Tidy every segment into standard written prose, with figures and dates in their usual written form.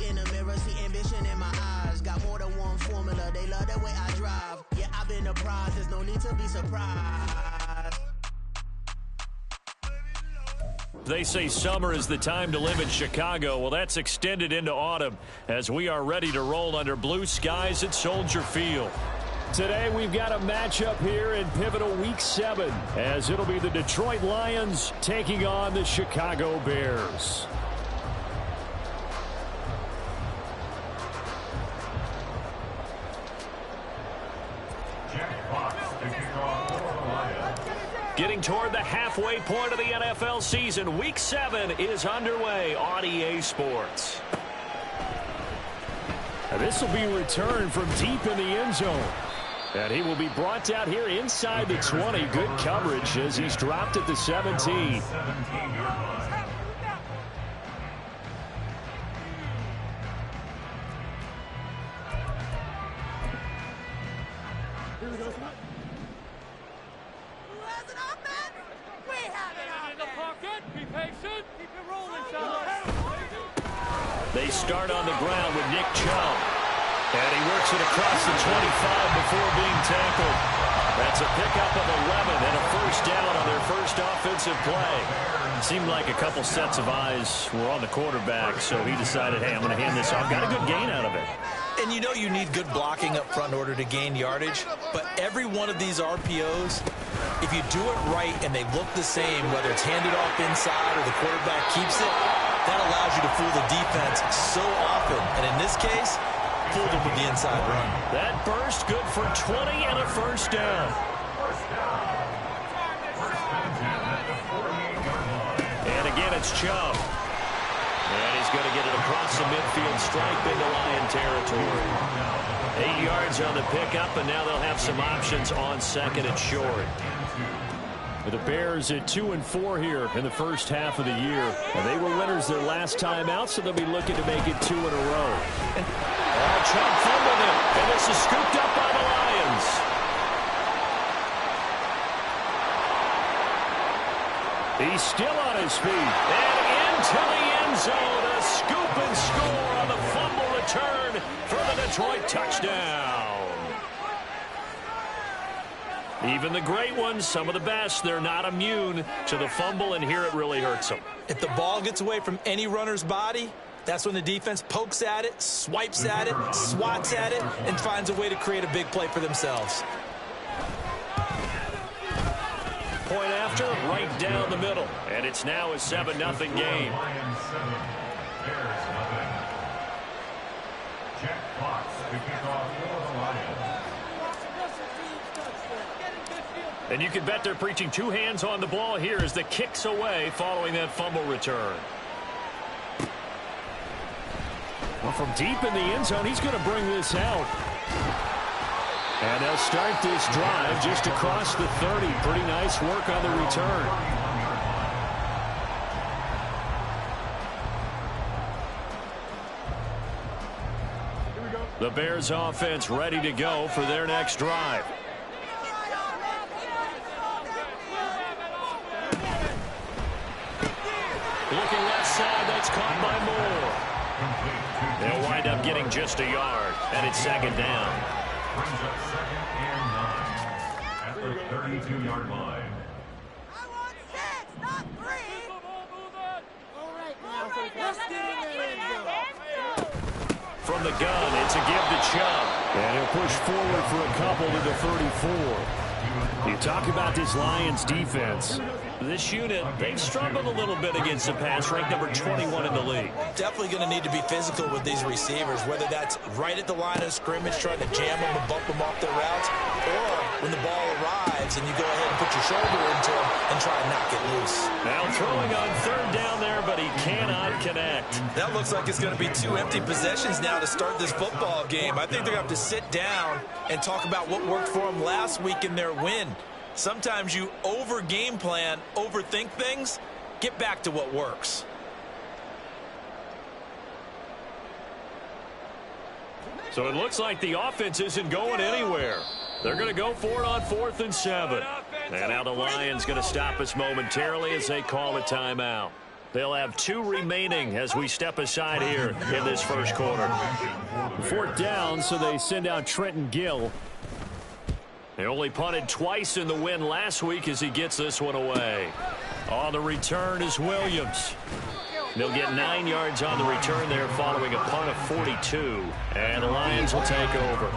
in the mirror, see ambition in my eyes. Got more than one formula, they love the way I drive. Yeah, I've been a prize, there's no need to be surprised. They say summer is the time to live in Chicago. Well, that's extended into autumn as we are ready to roll under blue skies at Soldier Field. Today we've got a matchup here in pivotal Week 7 as it'll be the Detroit Lions taking on the Chicago Bears. Getting toward the halfway point of the NFL season, Week 7 is underway on EA Sports. And this will be returned from deep in the end zone. And he will be brought down here inside the 20. Good coverage as he's dropped at the 17. They start on the ground with Nick Chubb. And he works it across the 25 before being tackled. That's a pickup of 11 and a first down on their first offensive play. It seemed like a couple sets of eyes were on the quarterback, so he decided, hey, I'm going to hand this off. Got a good gain out of it. And you know you need good blocking up front in order to gain yardage, but every one of these RPOs, if you do it right and they look the same, whether it's handed off inside or the quarterback keeps it, that allows you to fool the defense so often. And in this case, fooled him with the inside run. That burst good for 20 and a first down. And again, it's Chubb. And he's going to get it across the midfield stripe into Lion territory. 8 yards on the pickup, and now they'll have some options on second and short. The Bears at 2-4 here in the first half of the year. And they were winners their last time out, so they'll be looking to make it 2 in a row. Chubb fumbled it, and this is scooped up by the Lions. He's still on his feet. And into the end zone, a scoop and score on the fumble return for the Detroit touchdown. Even the great ones, some of the best, they're not immune to the fumble, and here it really hurts them. If the ball gets away from any runner's body, that's when the defense pokes at it, swipes at it, swats at it, and finds a way to create a big play for themselves. Point after, right down the middle. And it's now a 7-0 game. And you can bet they're preaching 2 hands on the ball here as the kick's away following that fumble return. Well, from deep in the end zone, he's going to bring this out. And they'll start this drive just across the 30. Pretty nice work on the return. The Bears offense ready to go for their next drive. Looking left side, that's caught by Moore. They'll wind up getting just a yard, and it's second down. Brings up second and 9 at the 32-yard line. I want 6, not 3. All right, now, let's get in there and go. From the gun, it's a give to Chubb. And he'll push forward for a couple to the 34. You talk about this Lions defense. This unit, they've struggled a little bit against the pass, ranked number 21 in the league. Definitely going to need to be physical with these receivers, whether that's right at the line of scrimmage trying to jam them and bump them off their routes, or when the ball arrives and you go ahead and put your shoulder into them and try and knock it loose. Now throwing on third down there, but he cannot connect. That looks like it's going to be 2 empty possessions now to start this football game. I think they're going to have to sit down and talk about what worked for them last week in their win. Sometimes you over-game plan, overthink things, get back to what works. So it looks like the offense isn't going anywhere. They're going to go for it on 4th and 7. And now the Lions going to stop us momentarily as they call a timeout. They'll have 2 remaining as we step aside here in this first quarter. 4th down, so they send out Trenton Gill. They only punted twice in the win last week as he gets this one away. On the return is Williams. They'll get 9 yards on the return there following a punt of 42. And the Lions will take over.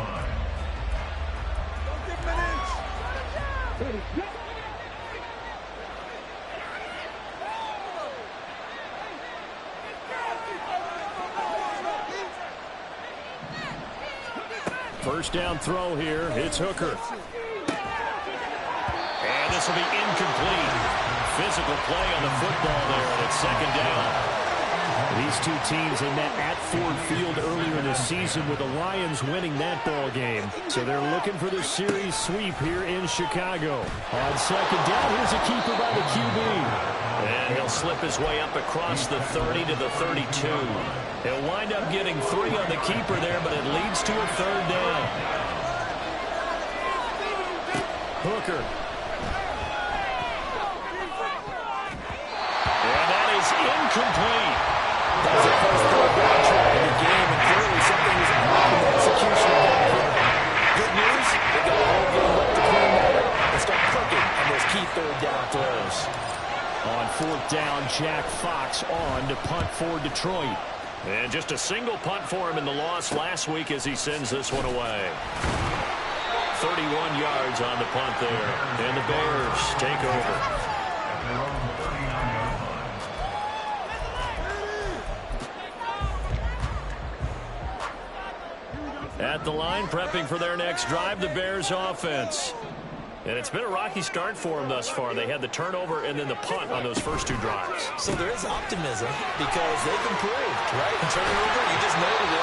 First down throw here. It's Hooker. And this will be incomplete. Physical play on the football there, and it's 2nd down. These two teams, they met at Ford Field earlier this season with the Lions winning that ball game. So they're looking for the series sweep here in Chicago. On 2nd down, here's a keeper by the QB. And he'll slip his way up across the 30 to the 32. He'll wind up getting 3 on the keeper there, but it leads to a 3rd down. Hooker. And that is incomplete. That was the first 3rd down try in the game, and clearly something was wrong with the execution of that play. Good news, they got a whole game left to clean that up and start cooking on those key 3rd down throws. On 4th down, Jack Fox on to punt for Detroit. And just a single punt for him in the loss last week as he sends this one away. 31 yards on the punt there. And the Bears take over. At the line, prepping for their next drive, the Bears offense. And it's been a rocky start for them thus far. They had the turnover and then the punt on those first 2 drives. So there is optimism because they've improved, right? And turnover, you just noted it.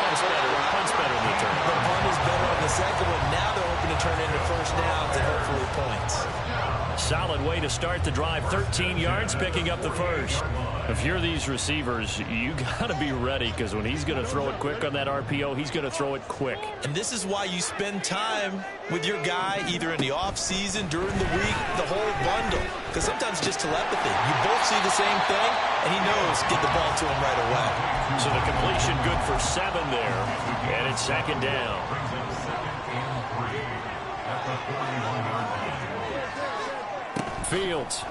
Punt's better than the turnover. The punt is better on the second one. Now they're hoping to turn into first downs and hopefully points. Solid way to start the drive. 13 yards, picking up the first. If you're these receivers, you got to be ready because when he's going to throw it quick on that RPO, he's going to throw it quick. And this is why you spend time with your guy either in the offseason, during the week, the whole bundle. Because sometimes it's just telepathy. You both see the same thing, and he knows get the ball to him right away. So the completion good for 7 there, and it's 2nd down. Fields.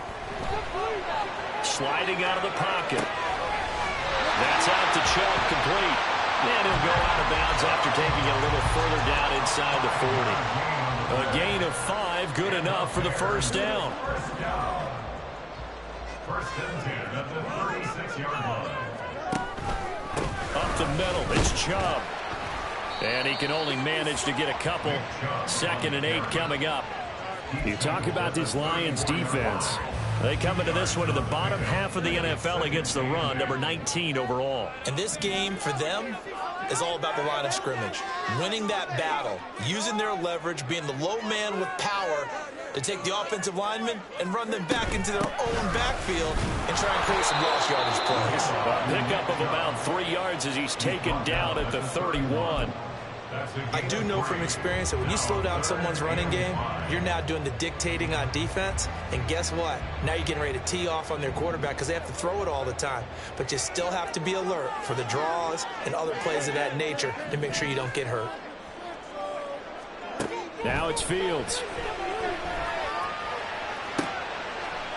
Sliding out of the pocket. That's out to Chubb, complete. And he'll go out of bounds after taking it a little further down inside the 40. A gain of 5, good enough for the first down. First and 10 at the 36-yard line. Up the middle, it's Chubb. And he can only manage to get a couple. 2nd and 8 coming up. You talk about this Lions defense. They come into this one in the bottom half of the NFL against the run, number 19 overall. And this game for them is all about the line of scrimmage. Winning that battle, using their leverage, being the low man with power to take the offensive linemen and run them back into their own backfield and try and create some lost yardage plays. A pickup of about 3 yards as he's taken down at the 31. I do know from experience that when you slow down someone's running game, you're now doing the dictating on defense. And guess what? Now you're getting ready to tee off on their quarterback because they have to throw it all the time. But you still have to be alert for the draws and other plays of that nature to make sure you don't get hurt. Now it's Fields.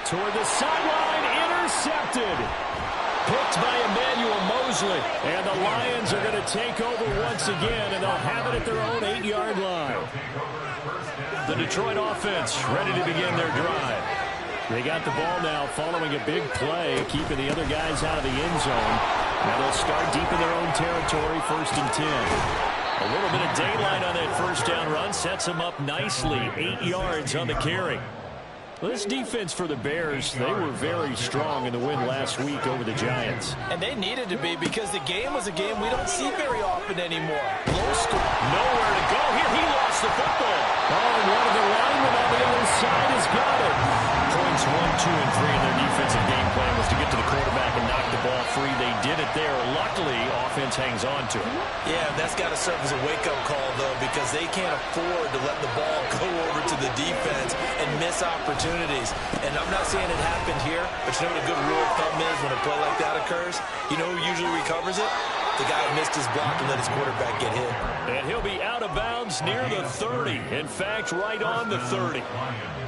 Toward the sideline, intercepted. Picked by Emmanuel Mosley. And the Lions are going to take over once again, and they'll have it at their own 8-yard line. The Detroit offense ready to begin their drive. They got the ball now following a big play, keeping the other guys out of the end zone. Now they'll start deep in their own territory, 1st and 10. A little bit of daylight on that first down run sets them up nicely. 8 yards on the carry. Well, this defense for the Bears, they were very strong in the win last week over the Giants. And they needed to be because the game was a game we don't see very often anymore. Low score. Nowhere to go here. He lost the football. Oh, and one of the linemen on the other side has got it. Points 1, 2, and 3 in their defensive game plan was to get to the quarterback and knock the ball free. They did it there. Luckily, offense hangs on to it. Yeah, that's got to serve as a wake-up call, though, because they can't afford to let the ball go over to the defense and miss opportunities. And I'm not saying it happened here, but you know what a good rule of thumb is when a play like that occurs? You know who usually recovers it? The guy who missed his block and let his quarterback get hit. And he'll be out of bounds near the 30. In fact, right on the 30.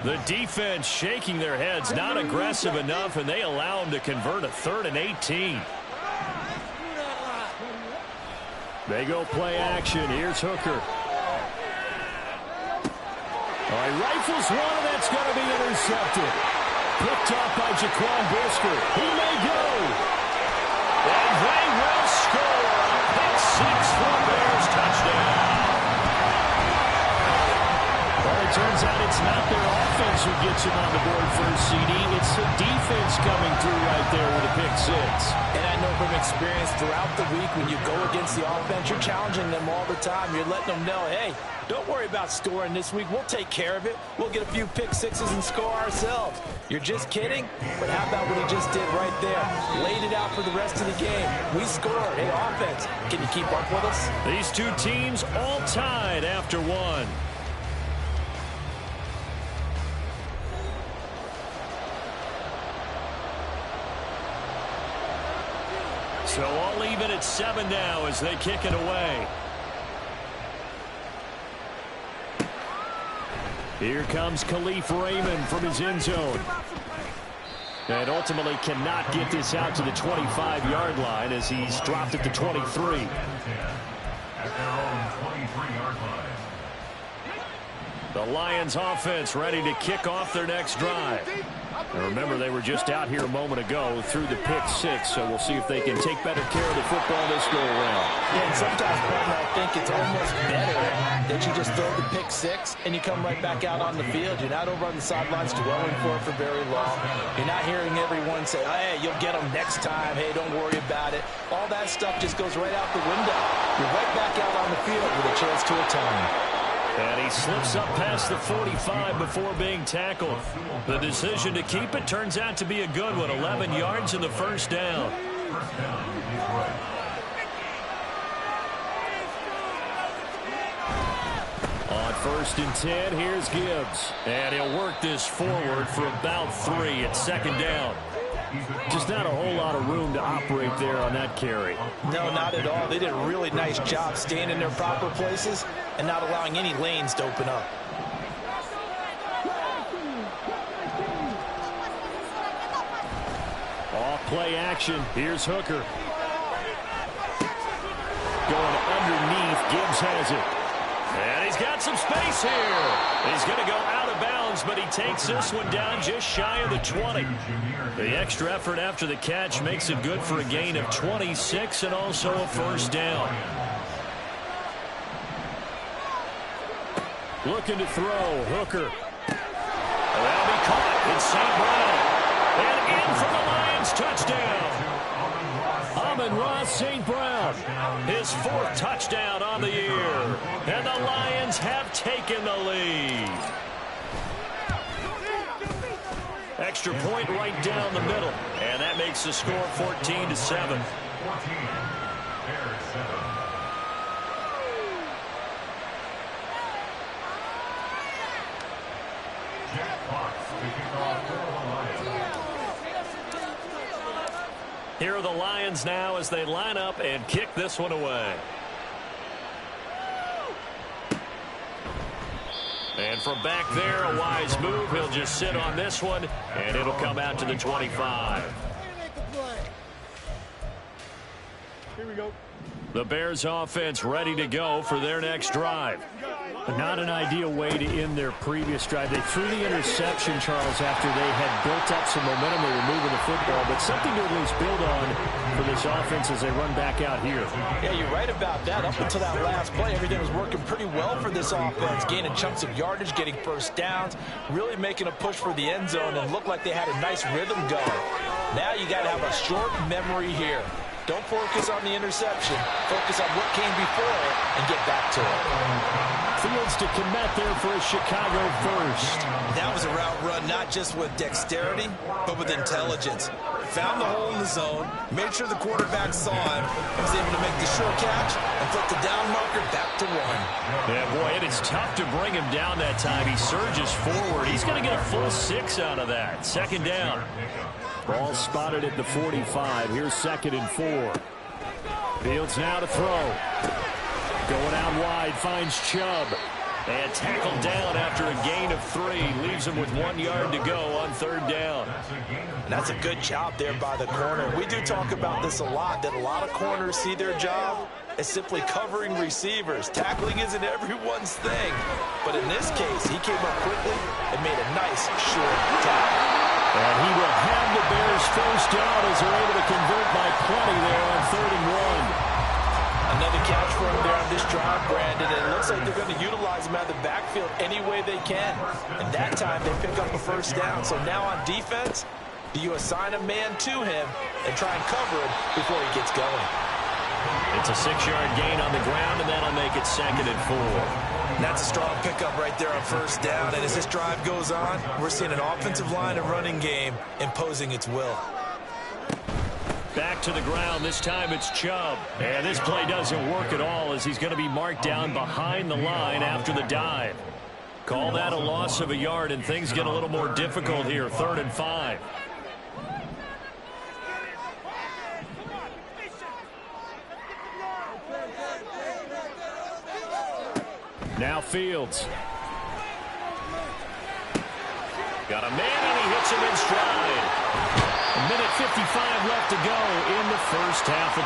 The defense shaking their heads, not aggressive enough, and they allow him to convert a 3rd and 18. They go play action. Here's Hooker. All right, rifles one, and that's going to be intercepted. Picked up by Jaquan Brisker. He may go. And they will score. A pick 6 for Bears touchdown. Well, it turns out it's not their offense who gets him on the board first, CD. It's the defense coming through right there with a pick 6. And I know from experience throughout the week when you go against the offense, you're challenging them all the time. You're letting them know, hey, don't worry about scoring this week. We'll take care of it. We'll get a few pick 6s and score ourselves. You're just kidding? But how about what he just did right there? Laid it out for the rest of the game. We scored. Hey, offense, can you keep up with us? These two teams all tied after one. So all even at 7 now as they kick it away. Here comes Khalif Raymond from his end zone. And ultimately cannot get this out to the 25-yard line as he's dropped at the 23. At their own 23-yard line. The Lions offense ready to kick off their next drive. And remember, they were just out here a moment ago through the pick 6, so we'll see if they can take better care of the football this go around. Yeah, and sometimes, partner, I think it's almost better that you just throw the pick 6 and you come right back out on the field. You're not over on the sidelines dwelling for it for very long. You're not hearing everyone say, hey, you'll get them next time. Hey, don't worry about it. All that stuff just goes right out the window. You're right back out on the field with a chance to atone. And he slips up past the 45 before being tackled. The decision to keep it turns out to be a good one. 11 yards in the first down. On 1st and 10, here's Gibbs. And he'll work this forward for about 3 at 2nd down. Just not a whole lot of room to operate there on that carry. No, not at all. They did a really nice job staying in their proper places and not allowing any lanes to open up. Off play action. Here's Hooker. Going underneath. Gibbs has it. And he's got some space here. He's going to go out of bounds, but he takes this one down just shy of the 20. The extra effort after the catch makes it good for a gain of 26 and also a first down. Looking to throw. Hooker. That'll be caught. It's St. Brown. And in for the Lions touchdown. Amon-Ra St. Brown. His 4th touchdown on the year. And the Lions have taken the lead. Extra point right down the middle. And that makes the score 14-7. 14. Bears 7. Jack Fox to kick off for the Lions. Here are the Lions now as they line up and kick this one away. And from back there, a wise move. He'll just sit on this one, and it'll come out to the 25. Here we go. The Bears offense ready to go for their next drive. Not an ideal way to end their previous drive. They threw the interception, Charles, after they had built up some momentum. They were moving the football, but something to at least build on for this offense as they run back out here. Yeah, you're right about that. Up until that last play, everything was working pretty well for this offense, gaining chunks of yardage, getting first downs, really making a push for the end zone, and looked like they had a nice rhythm going. Now you got to have a short memory here. Don't focus on the interception. Focus on what came before it and get back to it. Fields to Kmet there for a Chicago first. That was a route run not just with dexterity, but with intelligence. Found the hole in the zone, made sure the quarterback saw him, and was able to make the short catch and put the down marker back to 1. Yeah, boy, it is tough to bring him down that time. He surges forward. He's going to get a full 6 out of that. Second down. Ball spotted at the 45. Here's 2nd and 4. Fields now to throw. Going out wide, finds Chubb. And tackled down after a gain of 3. Leaves him with 1 yard to go on 3rd down. And that's a good job there by the corner. We do talk about this a lot, that a lot of corners see their job as simply covering receivers. Tackling isn't everyone's thing. But in this case, he came up quickly and made a nice short tackle. And he will have the Bears first down as they're able to convert by plenty there on 3rd and 1. Another catch for him there on this drive, Brandon. And it looks like they're going to utilize him out of the backfield any way they can. And that time they pick up a first down. So now on defense, do you assign a man to him and try and cover him before he gets going? It's a 6-yard gain on the ground, and that'll make it 2nd and 4. And that's a strong pickup right there on first down. And as this drive goes on, we're seeing an offensive line and running game imposing its will. Back to the ground. This time it's Chubb. And this play doesn't work at all as he's going to be marked down behind the line after the dive. Call that a loss of a yard, and things get a little more difficult here. 3rd and 5. Now Fields. Got a man, and he hits him in stride. A minute 55 left to go in the first half of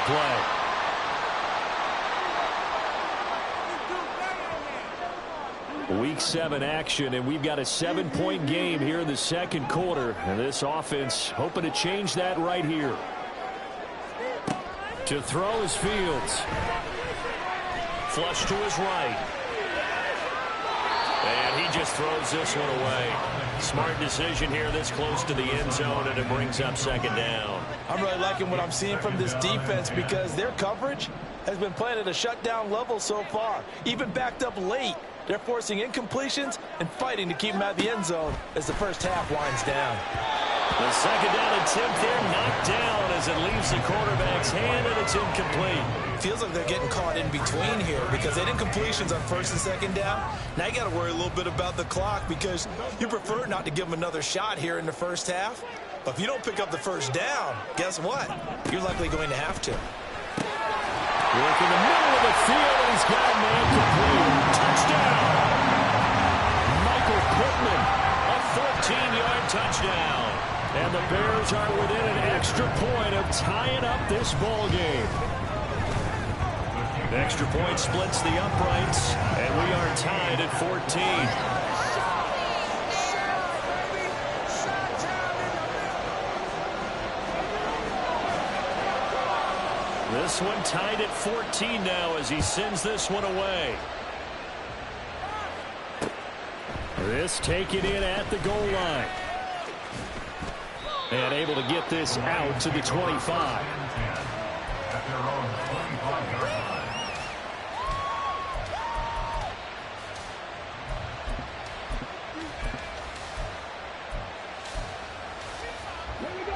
play. Week 7 action, and we've got a 7-point game here in the 2nd quarter. And this offense hoping to change that right here. To throw is Fields. Flush to his right. And he just throws this one away. Smart decision here this close to the end zone, and it brings up 2nd down. I'm really liking what I'm seeing from this defense because their coverage has been playing at a shutdown level so far. Even backed up late, they're forcing incompletions and fighting to keep them out of the end zone as the first half winds down. The 2nd down attempt there knocked down as it leaves the quarterback's hand, and it's incomplete. Feels like they're getting caught in between here because they had incompletions on 1st and 2nd down. Now you got to worry a little bit about the clock because you prefer not to give them another shot here in the first half. But if you don't pick up the first down, guess what? You're likely going to have to. Work in the middle of the field, and he's got a man complete. Touchdown! Michael Pittman, a 14-yard touchdown. And the Bears are within an extra point of tying up this ball game. The extra point splits the uprights, and we are tied at 14. This one tied at 14 now as he sends this one away. This taken in at the goal line. And able to get this out to the 25.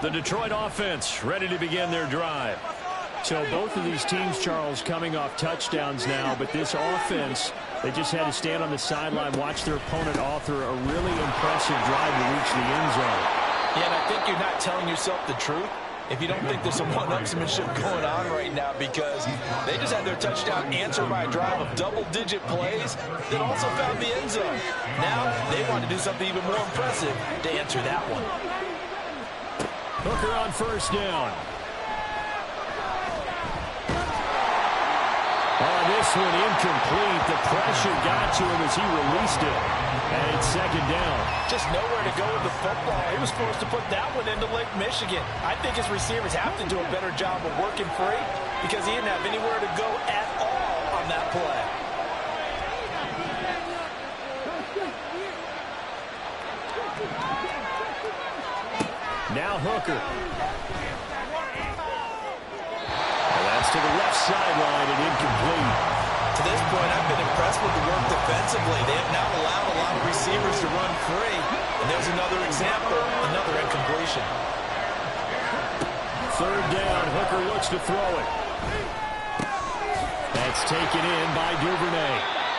The Detroit offense ready to begin their drive. So both of these teams, Charles, coming off touchdowns now, but this offense, they just had to stand on the sideline, watch their opponent author a really impressive drive to reach the end zone. Yeah, and I think you're not telling yourself the truth if you don't think there's some one-upsmanship going on right now because they just had their touchdown answered by a drive of double-digit plays that also found the end zone. Now they want to do something even more impressive to answer that one. Hooker on first down. Oh, this one incomplete. The pressure got to him as he released it. And it's 2nd down. Just nowhere to go with the football. He was forced to put that one into Lake Michigan. I think his receivers have to do a better job of working free because he didn't have anywhere to go at all on that play. Now Hooker. And that's to the left sideline and incomplete. To this point, I've been impressed with the work defensively. They have not allowed a lot of receivers to run free. And there's another example, another incompletion. 3rd down, Hooker looks to throw it. It's taken in by Duvernay.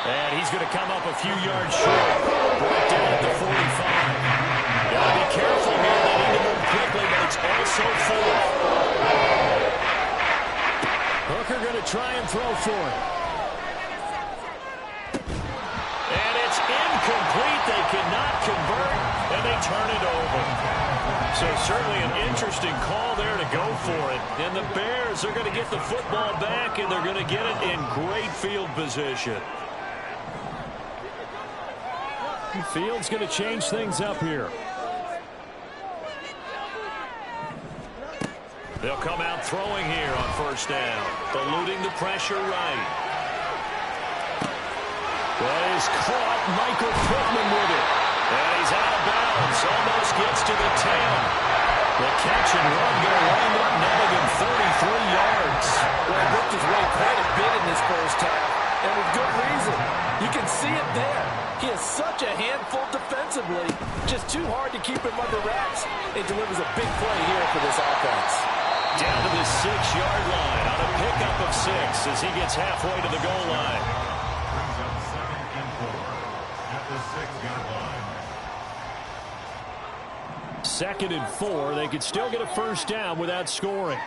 And he's going to come up a few yards short. Brought down at the 45. Got to be careful here. They need to move quickly, but it's also fourth. Hooker going to try and throw for it. And it's incomplete. They cannot convert, and they turn it over. So certainly an interesting call there to go for it. And the Bears are going to get the football back, and they're going to get it in great field position. Field's going to change things up here. They'll come out throwing here on first down. Eluding the pressure right. That is caught. Michael Pittman with it. And he's out of bounds. Almost gets to the 10. The catch and run going to wind up netting him 33 yards. Well, he worked his way quite a bit in this first half, and with good reason. You can see it there. He is such a handful defensively. Just too hard to keep him under wraps. It delivers a big play here for this offense. Down to the 6-yard line on a pickup of 6 as he gets halfway to the goal line. Brings up 2nd and 4 at the 6-yard line. 2nd and 4. They could still get a first down without scoring.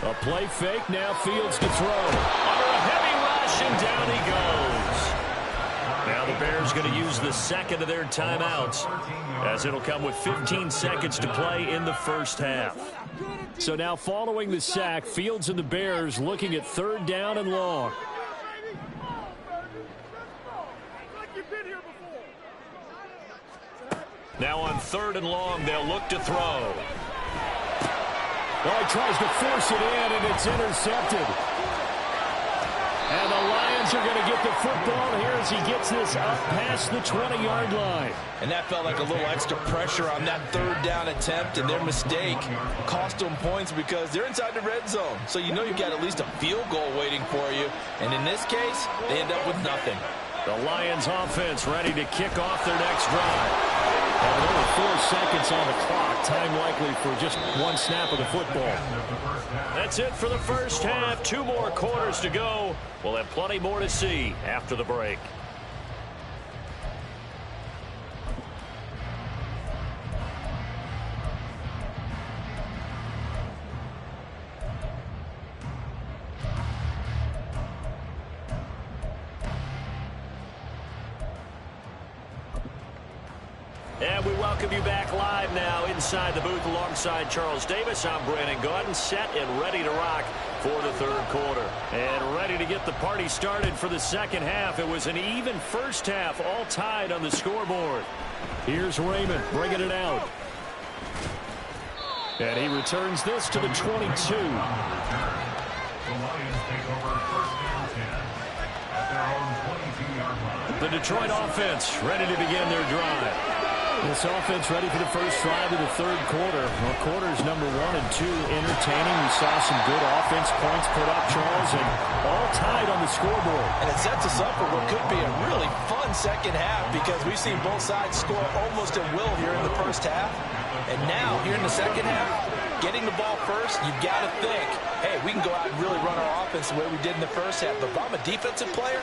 A play fake. Now Fields to throw. Under a heavy rush, and down he goes. Now the Bears going to use the second of their timeouts, as it'll come with 15 seconds to play in the first half. So now following the sack, Fields and the Bears looking at 3rd down and long. Now on 3rd and long, they'll look to throw. Well, he tries to force it in, and it's intercepted. And the Lions are going to get the football here as he gets this up past the 20-yard line. And that felt like a little extra pressure on that 3rd down attempt, and their mistake cost them points because they're inside the red zone. So you know you've got at least a field goal waiting for you. And in this case, they end up with nothing. The Lions offense ready to kick off their next drive. And only 4 seconds on the clock. Time likely for just one snap of the football. That's it for the first half. 2 more quarters to go. We'll have plenty more to see after the break. And we welcome you back live now inside the booth alongside Charles Davis. I'm Brandon Gaudin, set and ready to rock for the 3rd quarter. And ready to get the party started for the second half. It was an even first half, all tied on the scoreboard. Here's Raymond bringing it out. And he returns this to the 22. The Lions take over 1st and 10 at their own 22-yard line. The Detroit offense ready to begin their drive. This offense ready for the first drive of the 3rd quarter. Well, quarters number 1 and 2 entertaining. We saw some good offense points put up, Charles, and all tied on the scoreboard. And it sets us up for what could be a really fun second half because we've seen both sides score almost at will here in the first half. And now, here in the second half, getting the ball first, you've got to think, hey, we can go out and really run our offense the way we did in the first half. But if I'm a defensive player,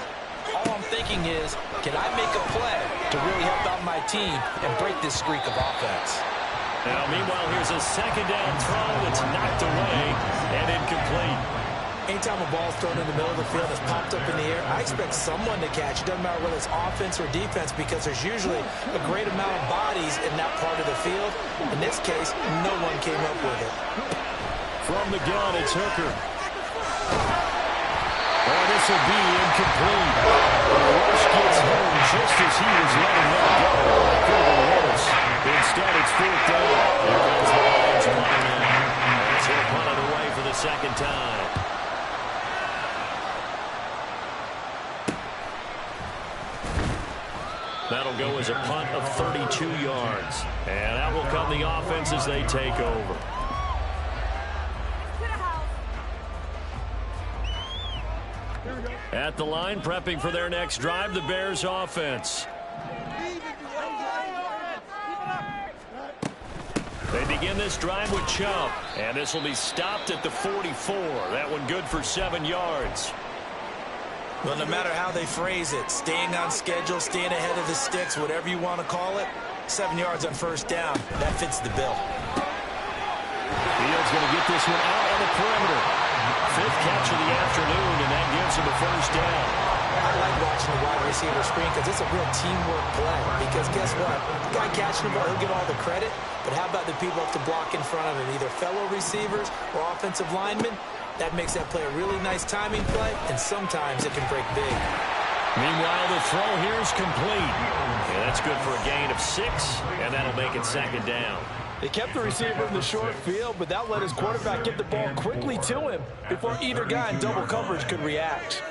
all I'm thinking is, can I make a play to really help out my team and break this streak of offense? Now, meanwhile, here's a second down throw that's knocked away and incomplete. Anytime a ball's thrown in the middle of the field that's popped up in the air, I expect someone to catch. It doesn't matter whether it's offense or defense because there's usually a great amount of bodies in that part of the field. In this case, no one came up with it. From the gun, it's Hooker. Oh, this will be incomplete. The rush gets home just as he was letting that go. Instead, it's 4th down. Here comes the Lions punting in. It's hit punted away for the second time. That'll go as a punt of 32 yards. And that will come the offense as they take over. At the line, prepping for their next drive, the Bears offense. They begin this drive with Chubb, and this will be stopped at the 44. That one good for 7 yards. Well, no matter how they phrase it, staying on schedule, staying ahead of the sticks, whatever you want to call it, 7 yards on first down, that fits the bill. Fields going to get this one out on the perimeter. 5th catch of the afternoon, and that gives him a first down. I like watching the wide receiver screen because it's a real teamwork play. Because guess what? The guy catching the ball, he'll get all the credit. But how about the people up to block in front of him, either fellow receivers or offensive linemen? That makes that play a really nice timing play, and sometimes it can break big. Meanwhile, the throw here is complete. Yeah, that's good for a gain of 6, and that'll make it 2nd down. They kept the receiver in the short field, but that let his quarterback get the ball quickly to him before either guy in double coverage could react.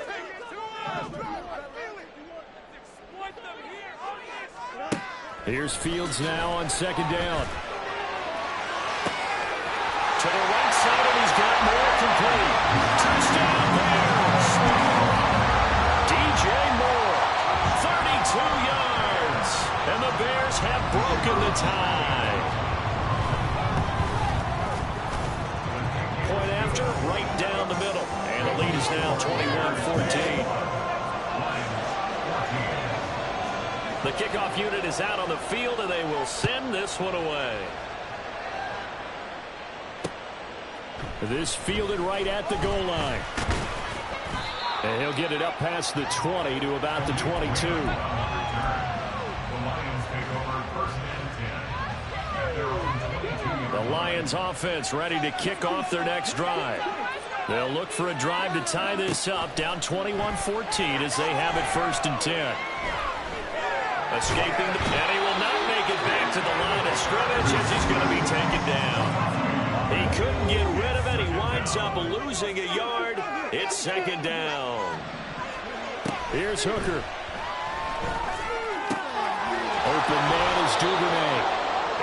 Here's Fields now on 2nd down. To the right side, and he's got more complete. Touchdown Bears! DJ Moore, 32 yards, and the Bears have broken the tie. Point after, right down the middle, and the lead is now 21-14. The kickoff unit is out on the field, and they will send this one away. This fielded right at the goal line. And he'll get it up past the 20 to about the 22. The Lions take over 1st and 10 at their own 22. The Lions offense ready to kick off their next drive. They'll look for a drive to tie this up, down 21-14 as they have it 1st and 10. Escaping the and he will not make it back to the line of scrimmage as he's going to be taken down. He couldn't get rid of it. He winds up losing a yard. It's 2nd down. Here's Hooker. Open man is Duvernay.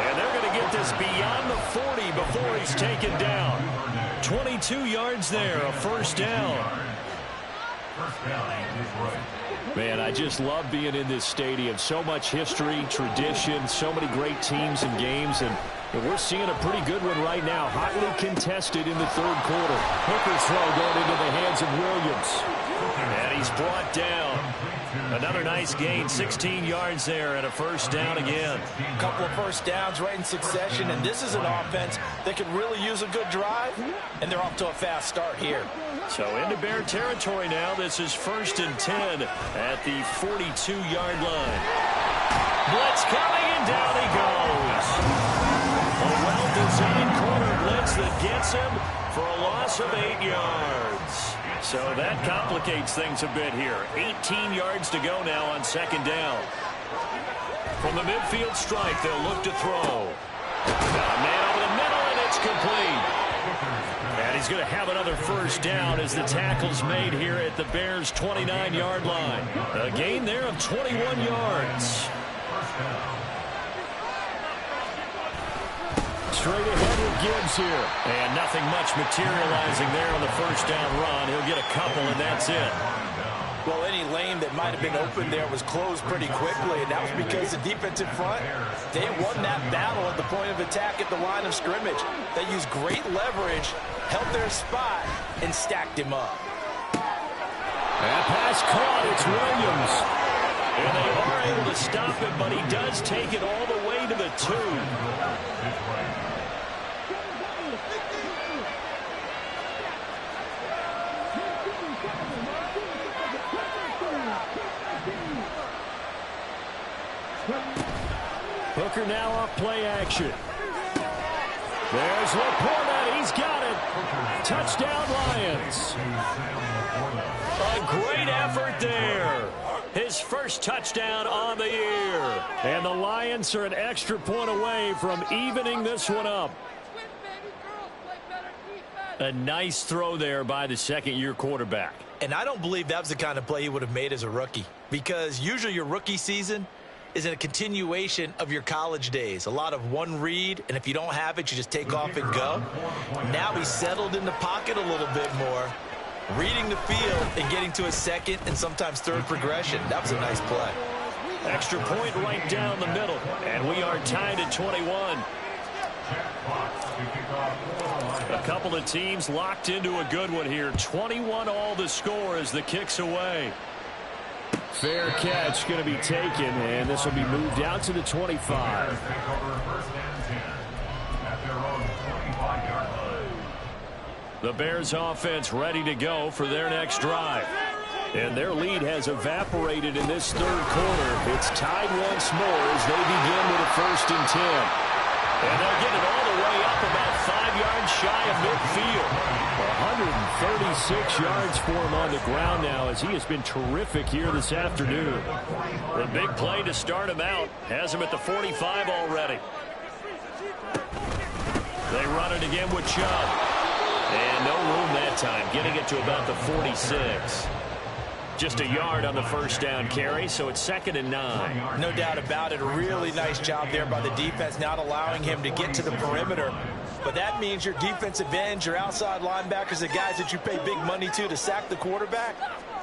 And they're going to get this beyond the 40 before he's taken down. 22 yards there, a 1st down. Man, I just love being in this stadium. So much history, tradition, so many great teams and games, and we're seeing a pretty good one right now. Hotly contested in the 3rd quarter. Hooker's throw going into the hands of Williams. And he's brought down. Another nice gain, 16 yards there, and a 1st down again. A couple of 1st downs right in succession, and this is an offense that could really use a good drive, and they're off to a fast start here. So into Bear territory now. This is 1st and 10 at the 42-yard line. Blitz coming, and down he goes. A well-designed corner blitz that gets him for a loss of 8 yards. So that complicates things a bit here. 18 yards to go now on 2nd down. From the midfield stripe, they'll look to throw. Got a man over the middle, and it's complete. And he's going to have another 1st down as the tackle's made here at the Bears' 29-yard line. A gain there of 21 yards. Straight ahead with Gibbs here. And nothing much materializing there on the 1st down run. He'll get a couple, and that's it. Well, any lane that might have been open there was closed pretty quickly, and that was because the defensive front, they won that battle at the point of attack at the line of scrimmage. They used great leverage, held their spot, and stacked him up. That pass caught. It's Williams. And they are able to stop him, but he does take it all the way to the 2. Hooker now off play action. There's Laporta. He's got it. Touchdown, Lions. A great effort there. His first touchdown on the year. And the Lions are an extra point away from evening this one up. A nice throw there by the 2nd-year quarterback. And I don't believe that was the kind of play he would have made as a rookie, because usually your rookie season is a continuation of your college days. A lot of one read, and if you don't have it, you just take off and go. Now he's settled in the pocket a little bit more, reading the field and getting to a 2nd and sometimes 3rd progression. That was a nice play. Extra point right down the middle, and we are tied at 21. A couple of teams locked into a good one here. 21 all the score as the kick's away. Fair catch going to be taken, and this will be moved out to the 25. The Bears offense ready to go for their next drive. And their lead has evaporated in this third quarter. It's tied once more as they begin with a 1st and 10. And they'll get it all the way up about 5 yards shy of midfield. 136 yards for him on the ground now as he has been terrific here this afternoon. The big play to start him out has him at the 45 already. They run it again with Chubb. And no room that time, getting it to about the 46. Just a yard on the first down carry, so it's 2nd and 9. No doubt about it. A really nice job there by the defense, not allowing him to get to the perimeter. But that means your defensive ends, your outside linebackers, the guys that you pay big money to sack the quarterback,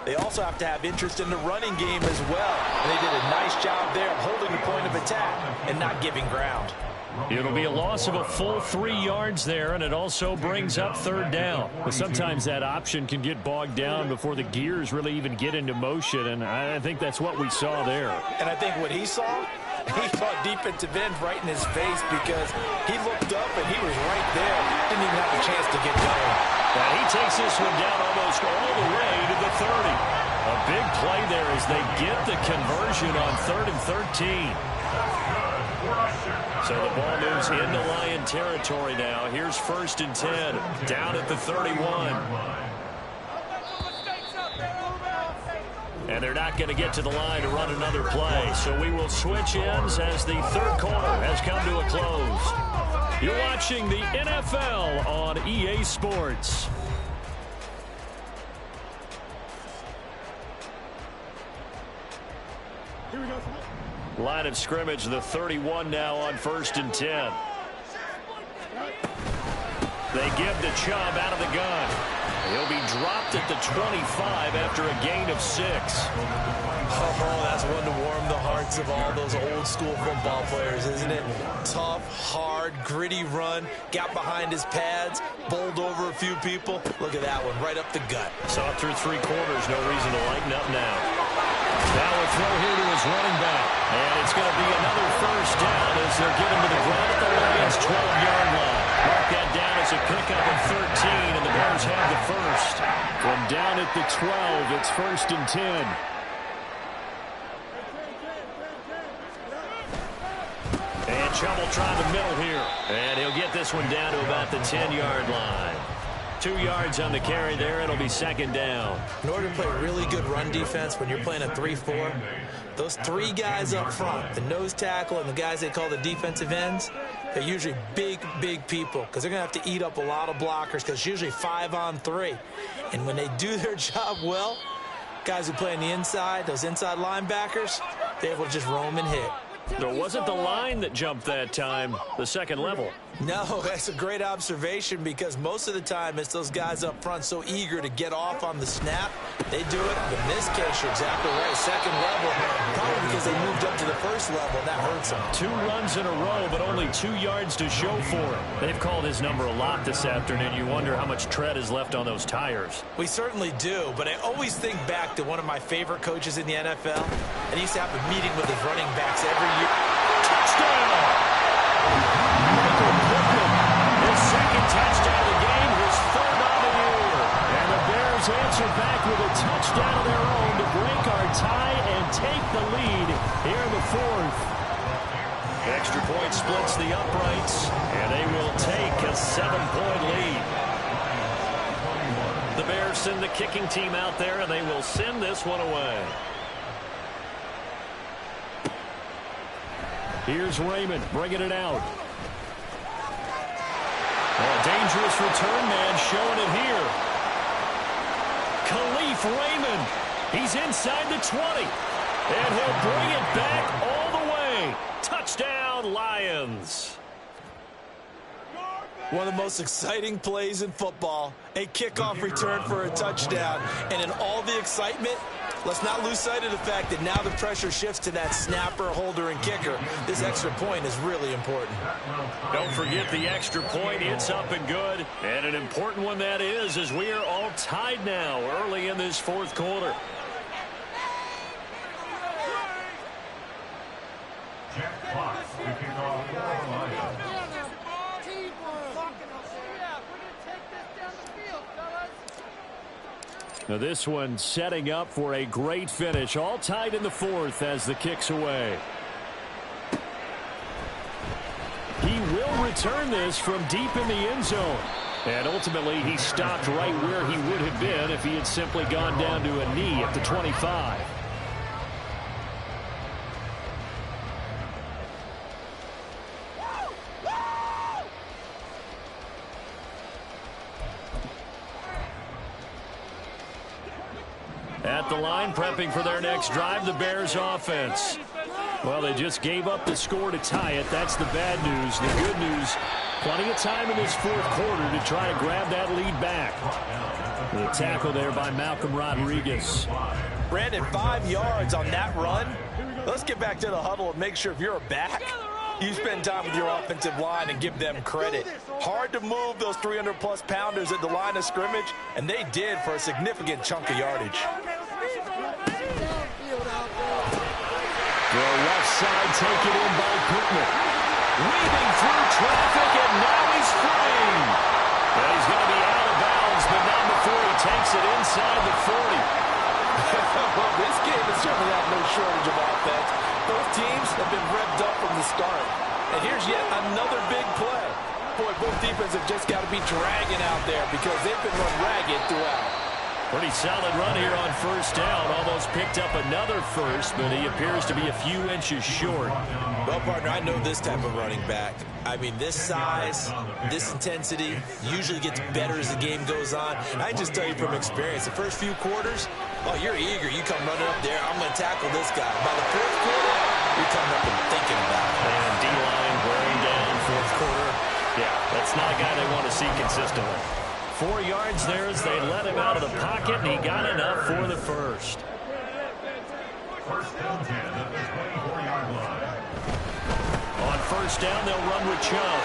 they also have to have interest in the running game as well. And they did a nice job there of holding the point of attack and not giving ground. It'll be a loss of a full 3 yards there, and it also brings up 3rd down. But sometimes that option can get bogged down before the gears really even get into motion, and I think that's what we saw there. And I think what he saw defensive end right in his face because he looked up and he was right there. Didn't even have a chance to get going. And he takes this one down almost all the way to the 30. A big play there as they get the conversion on 3rd and 13. So the ball moves into Lion territory now. Here's 1st and 10, down at the 31. And they're not going to get to the line to run another play. So we will switch ends as the third quarter has come to a close. You're watching the NFL on EA Sports. Line of scrimmage, the 31 now on 1st and 10. They give to Chubb out of the gun. He'll be dropped at the 25 after a gain of 6. Oh, that's one to warm the hearts of all those old school football players, isn't it? Tough, hard, gritty run, got behind his pads, bowled over a few people. Look at that one, right up the gut. Saw it through 3 quarters, no reason to lighten up now. Now a throw here to his running back. And it's going to be another 1st down as they're getting to the ground at the Lions' 12-yard line. Mark that down as a pickup of 13, and the Bears have the 1st. From down at the 12, it's 1st and 10. And Chubb will try the middle here. And he'll get this one down to about the 10-yard line. 2 yards on the carry there. It'll be 2nd down. In order to play really good run defense when you're playing a 3-4, those 3 guys up front, the nose tackle and the guys they call the defensive ends, they're usually big, big people because they're going to have to eat up a lot of blockers because it's usually 5 on 3. And when they do their job well, guys who play on the inside, those inside linebackers, they're able to just roam and hit. There wasn't the line that jumped that time, the second level. No, that's a great observation because most of the time it's those guys up front so eager to get off on the snap. They do it. But in this case, you're exactly right. Second level, probably because they moved up to the first level, and that hurts them. 2 runs in a row, but only 2 yards to show for it. They've called his number a lot this afternoon. You wonder how much tread is left on those tires. We certainly do, but I always think back to one of my favorite coaches in the NFL, and he used to have a meeting with his running backs every year. Touchdown! His 2nd touchdown of the game, his 3rd on the year. And the Bears answer back with a touchdown of their own to break our tie and take the lead here in the 4th. Extra point splits the uprights, and they will take a 7-point lead. The Bears send the kicking team out there, and they will send this one away. Here's Raymond bringing it out. A dangerous return man showing it here. Khalif Raymond. He's inside the 20. And he'll bring it back all the way. Touchdown, Lions. One of the most exciting plays in football, a kickoff return for a touchdown. And in all the excitement, let's not lose sight of the fact that now the pressure shifts to that snapper, holder, and kicker. This extra point is really important. Don't forget the extra point. It's up and good. And an important one that is, as we are all tied now early in this fourth quarter. Jack Fox to kick off for the Lions. Now this one setting up for a great finish. All tied in the fourth as the kick's away. He will return this from deep in the end zone. And ultimately he stopped right where he would have been if he had simply gone down to a knee at the 25. At the line, prepping for their next drive, the Bears offense. Well, they just gave up the score to tie it. That's the bad news. The good news, plenty of time in this fourth quarter to try to grab that lead back. The tackle there by Malcolm Rodriguez. Brandon, 5 yards on that run. Let's get back to the huddle and make sure if you're a back, you spend time with your offensive line and give them credit. Hard to move those 300-plus pounders at the line of scrimmage, and they did for a significant chunk of yardage. The left side taken in by Pittman. Weaving through traffic, and now he's free. And he's going to be out of bounds, but not before he takes it inside the 40. Well, this game has certainly had no shortage of offense. Both teams have been revved up from the start. And here's yet another big play. Boy, both defenses have just got to be dragging out there because they've been run ragged throughout. Pretty solid run here on first down. Almost picked up another first, but he appears to be a few inches short. Well, partner, I know this type of running back. I mean, this size, this intensity usually gets better as the game goes on. And I just tell you from experience, the first few quarters, oh, you're eager. You come running up there, I'm going to tackle this guy. By the fourth quarter, you're coming up and thinking about it. And D-line wearing down fourth quarter. Yeah, that's not a guy they want to see consistently. 4 yards there as they let him out of the pocket, and he got enough for the first. First down 10 at the 24-yard line. On first down, they'll run with Chubb.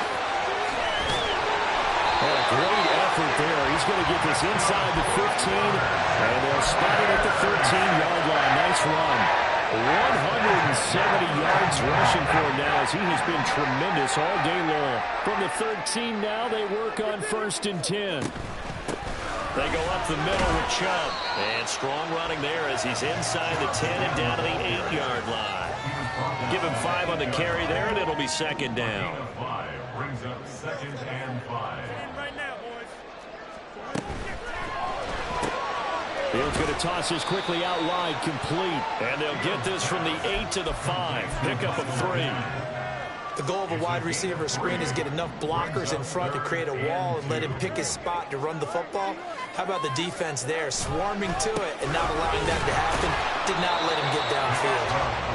Oh, great effort there. He's going to get this inside the 15, and they'll spot it at the 13-yard line. Nice run. 170 yards rushing for him now as he has been tremendous all day long. From the 13 now, they work on first and 10. They go up the middle with Chubb. And strong running there as he's inside the 10 and down to the 8-yard line. Give him 5 on the carry there, and it'll be second down. 5 brings up second and 5. Field's going to toss this quickly out wide, complete. And they'll get this from the 8 to the 5. Pickup of 3. The goal of a wide receiver screen is get enough blockers in front to create a wall and let him pick his spot to run the football. How about the defense there, swarming to it and not allowing that to happen? Did not let him get downfield.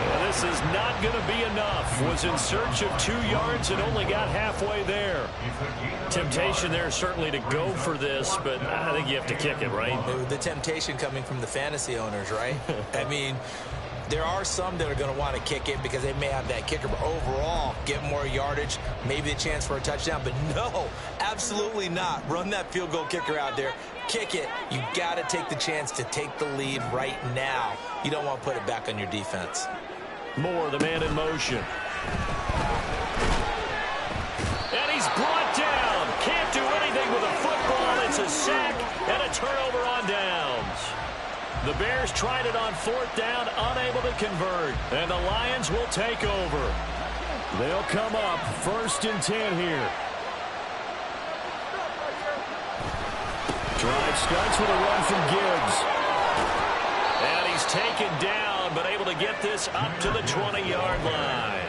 Well, this is not going to be enough. Was in search of 2 yards and only got halfway there. Temptation there certainly to go for this, but I think you have to kick it, right? The temptation coming from the fantasy owners, right? I mean, there are some that are going to want to kick it because they may have that kicker, but overall, get more yardage, maybe a chance for a touchdown. But no, absolutely not. Run that field goal kicker out there. Kick it. You got to take the chance to take the lead right now. You don't want to put it back on your defense. Moore, the man in motion. And he's brought down. Can't do anything with a football. It's a sack and a turnover on downs. The Bears tried it on fourth down, unable to convert. And the Lions will take over. They'll come up first and 10 here. Drive starts with a run from Gibbs. And he's taken down, but able to get this up to the 20-yard line.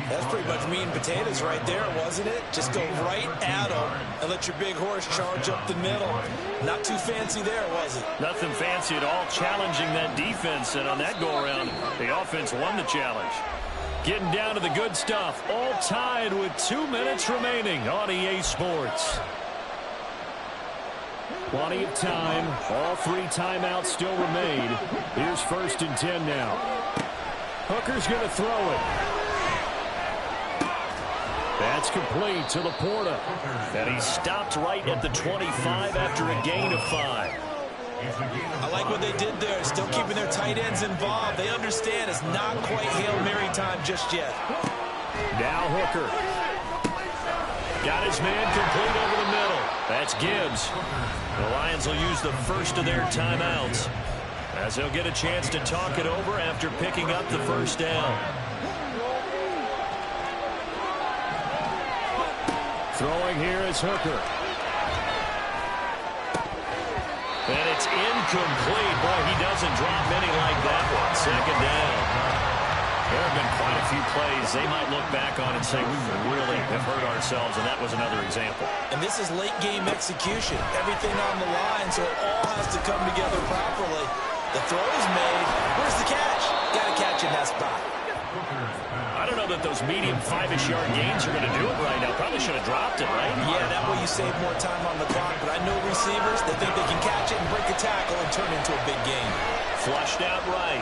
That's pretty much meat and potatoes right there, wasn't it? Just go right at them and let your big horse charge up the middle. Not too fancy there, was it? Nothing fancy at all, challenging that defense. And on that go-around, the offense won the challenge. Getting down to the good stuff. All tied with 2 minutes remaining on EA Sports. Plenty of time. All 3 timeouts still remain. Here's 1st and 10 now. Hooker's going to throw it. That's complete to Laporta. And he stopped right at the 25 after a gain of 5. I like what they did there, still keeping their tight ends involved. They understand it's not quite Hail Mary time just yet. Now Hooker. Got his man complete over the middle. That's Gibbs. The Lions will use the first of their timeouts as they'll get a chance to talk it over after picking up the 1st down. Throwing here is Hooker. And it's incomplete. Boy, he doesn't drop many like that one. 2nd down. There have been quite a few plays they might look back on and say, we really have hurt ourselves, and that was another example. And this is late-game execution. Everything on the line, so it all has to come together properly. The throw is made. Where's the catch? Got to catch in that spot. I don't know that those medium 5-ish yard gains are going to do it right now. Probably should have dropped it, right? Yeah, that way you save more time on the clock. But I know receivers, they think they can catch it and break a tackle and turn it into a big game. Flushed out right.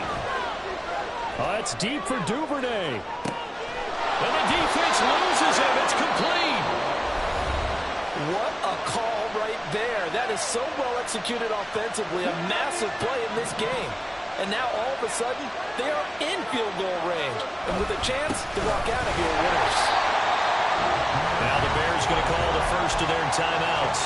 It's deep for Duvernay. And the defense loses him. It's complete. What a call right there. That is so well executed offensively. A massive play in this game. And now all of a sudden, they are in field goal range. And with a chance to walk out of here winners. Now the Bears going to call the first of their timeouts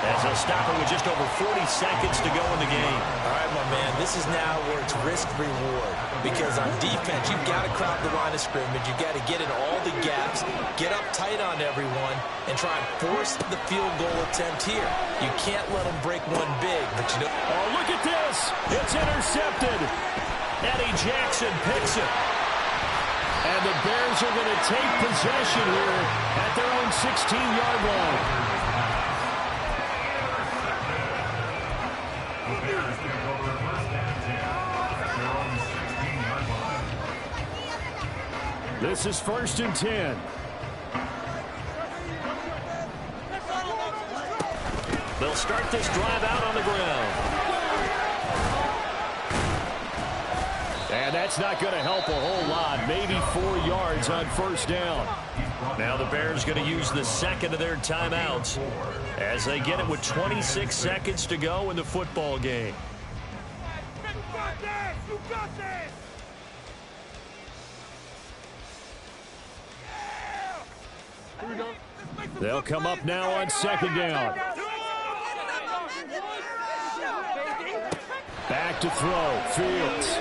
as they'll stop it with just over 40 seconds to go in the game. All right, my man, this is now where it's risk-reward. Because on defense, you've got to crowd the line of scrimmage. You've got to get in all the gaps, get up tight on everyone, and try and force the field goal attempt here. You can't let them break one big, but you know. Oh, look at this. It's intercepted. Eddie Jackson picks it. And the Bears are going to take possession here at their own 16-yard line. The Bears take over 1st and 10 at their own 16-yard line. This is 1st and 10. They'll start this drive out on the ground. And that's not going to help a whole lot. Maybe 4 yards on 1st down. Now the Bears going to use the 2nd of their timeouts as they get it with 26 seconds to go in the football game. They'll come up now on 2nd down. Back to throw. Fields.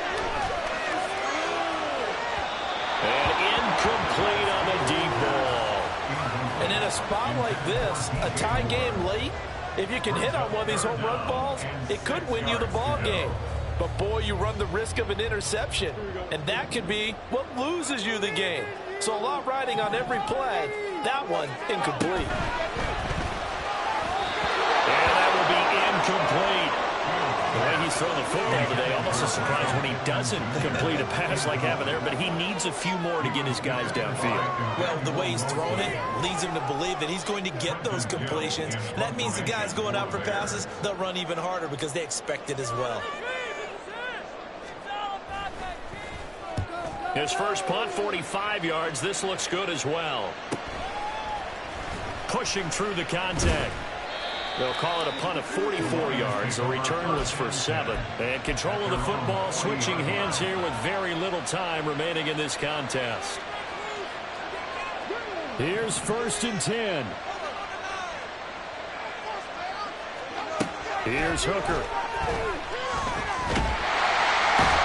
And incomplete on the deep ball. And in a spot like this, a tie game late, if you can hit on one of these home run balls, it could win you the ball game. But, boy, you run the risk of an interception, and that could be what loses you the game. So a lot riding on every play. That one, incomplete. And that will be incomplete. The way he's throwing the football today, almost a surprise when he doesn't complete a pass like happened there, but he needs a few more to get his guys downfield. Well, the way he's thrown it leads him to believe that he's going to get those completions. And that means the guys going out for passes, they'll run even harder because they expect it as well. His first punt, 45 yards. This looks good as well. Pushing through the contact. They'll call it a punt of 44 yards. The return was for 7. And control of the football switching hands here with very little time remaining in this contest. Here's 1st and 10. Here's Hooker.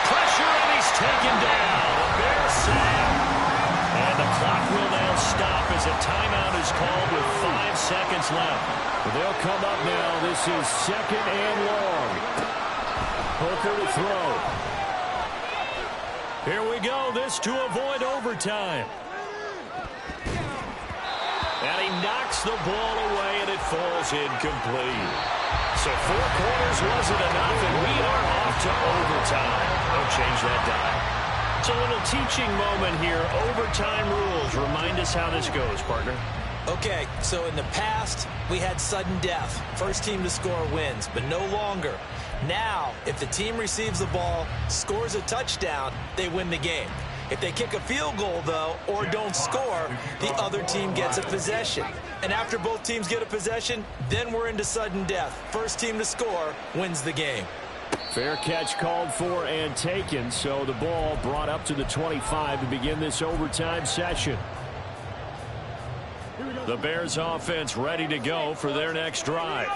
Pressure, and he's taken down. A Bear sack. And the clock will now stop as a timeout is called with 5 seconds left. They'll come up now. This is 2nd and long. Hooker to throw. Here we go. This to avoid overtime. And he knocks the ball away, and it falls incomplete. So 4 quarters wasn't enough, and we are off to overtime. Don't change that dime. It's a little teaching moment here. Overtime rules. Remind us how this goes, partner. Okay, so in the past, we had sudden death. First team to score wins, but no longer. Now, if the team receives the ball, scores a touchdown, they win the game. If they kick a field goal, though, or don't score, the other team gets a possession. And after both teams get a possession, then we're into sudden death. First team to score wins the game. Fair catch called for and taken, so the ball brought up to the 25 to begin this overtime session. The Bears offense ready to go for their next drive.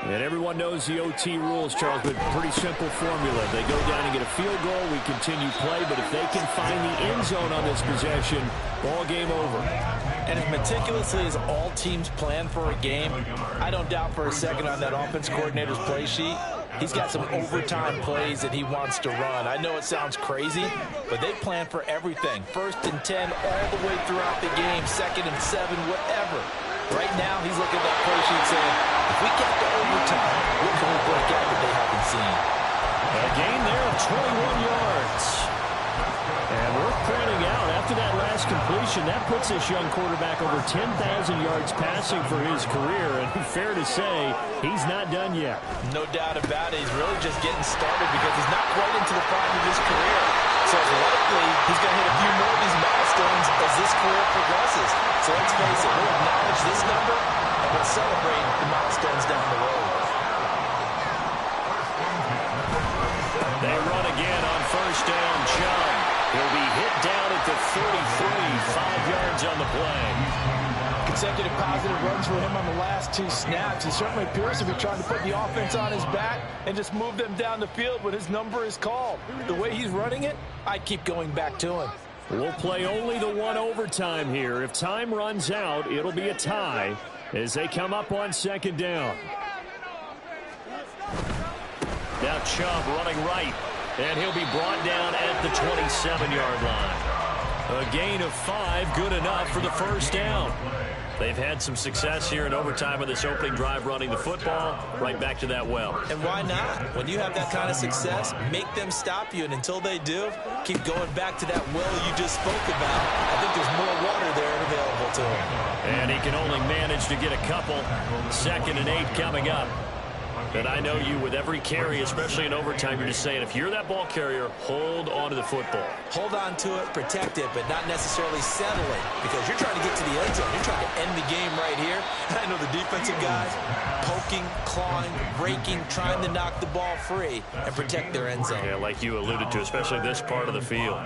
And everyone knows the OT rules, Charles, but pretty simple formula. They go down and get a field goal, we continue play, but if they can find the end zone on this possession, ball game over. And as meticulously as all teams plan for a game, I don't doubt for a second on that offense coordinator's play sheet, he's got some overtime plays that he wants to run. I know it sounds crazy, but they plan for everything. 1st and 10 all the way throughout the game, 2nd and 7, whatever. Right now, he's looking at that play sheet saying, if we get to overtime, what can we break out that they haven't seen? A gain there of 21 yards. And we're pointing out, after that last completion, that puts this young quarterback over 10,000 yards passing for his career. And fair to say, he's not done yet. No doubt about it. He's really just getting started because he's not quite into the prime of his career. So it's likely he's going to hit a few more of these milestones as this career progresses. So let's face it, we'll acknowledge this number and we'll celebrate the milestones down the road. They run again on 1st down. Chubb. He'll be hit down at the 43, 5 yards on the play. Consecutive positive runs for him on the last 2 snaps. He certainly appears to be trying to put the offense on his back and just move them down the field when his number is called. The way he's running it, I keep going back to him. We'll play only the one overtime here. If time runs out, it'll be a tie as they come up on 2nd down. Now Chubb running right, and he'll be brought down at the 27-yard line. A gain of 5, good enough for the 1st down. They've had some success here in overtime of this opening drive running the football. Right back to that well. And why not? When you have that kind of success, make them stop you. And until they do, keep going back to that well you just spoke about. I think there's more water there available to him. And he can only manage to get a couple. 2nd and 8 coming up. And I know you, with every carry, especially in overtime, you're just saying, if you're that ball carrier, hold on to the football. Hold on to it, protect it, but not necessarily settle it, because you're trying to get to the end zone. You're trying to end the game right here. And I know the defensive guys poking, clawing, breaking, trying to knock the ball free and protect their end zone. Yeah, like you alluded to, especially this part of the field.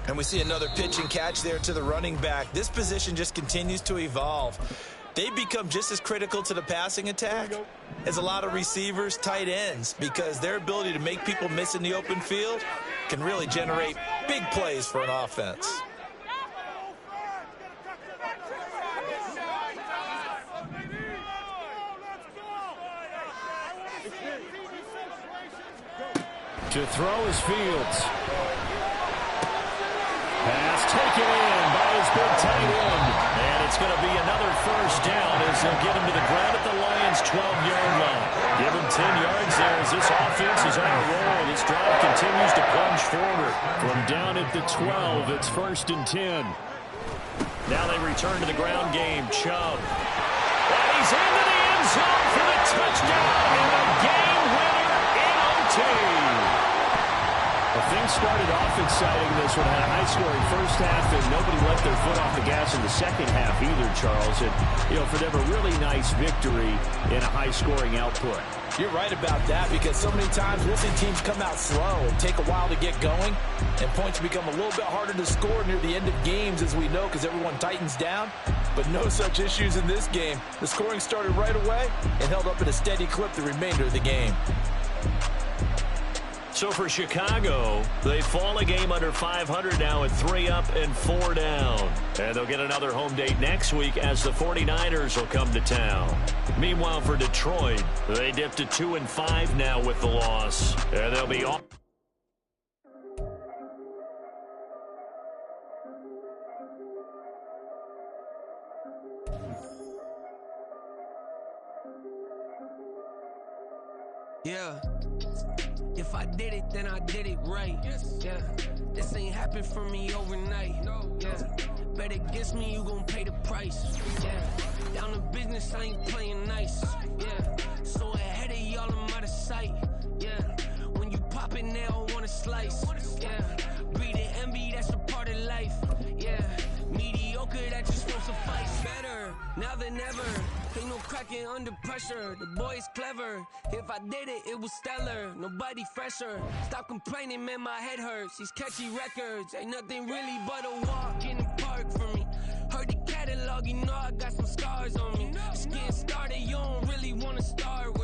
And we see another pitch and catch there to the running back. This position just continues to evolve. They become just as critical to the passing attack as a lot of receivers, tight ends, because their ability to make people miss in the open field can really generate big plays for an offense. To throw is Fields. Pass taken in by his big tight end. And it's going to be another 1st down as they'll get him to the ground at the Lions' 12-yard line. Give him 10 yards there as this offense is on a roll. This drive continues to plunge forward. From down at the 12, it's 1st and 10. Now they return to the ground game. Chubb. And he's into the end zone for the touchdown and a game winner in OT. Well, things started off exciting. This one had a high-scoring first half, and nobody let their foot off the gas in the second half either, Charles. And, for them, a really nice victory in a high-scoring output. You're right about that, because so many times we'll see teams come out slow and take a while to get going, and points become a little bit harder to score near the end of games, as we know, because everyone tightens down. But no such issues in this game. The scoring started right away and held up at a steady clip the remainder of the game. So for Chicago, they fall a game under 500 now at 3 up and 4 down. And they'll get another home date next week as the 49ers will come to town. Meanwhile, for Detroit, they dipped to 2 and 5 now with the loss. And they'll be off. Yeah. If I did it, then I did it right. Yeah. This ain't happened for me overnight. Yeah. Bet against me, you gon' pay the price. Yeah, down to business, I ain't playing nice. Yeah, so ahead of y'all, I'm out of sight. Yeah, when you pop it, they don't wanna slice. Yeah, breathing envy, that's a part of life. Yeah, mediocre, that just won't suffice. Better now than ever. Ain't no cracking under pressure. The boy's clever. If I did it, it was stellar. Nobody fresher. Stop complaining, man, my head hurts. These catchy records ain't nothing really but a walk in the park for me. Heard the catalog, you know I got some scars on me. Just getting started, you don't really wanna start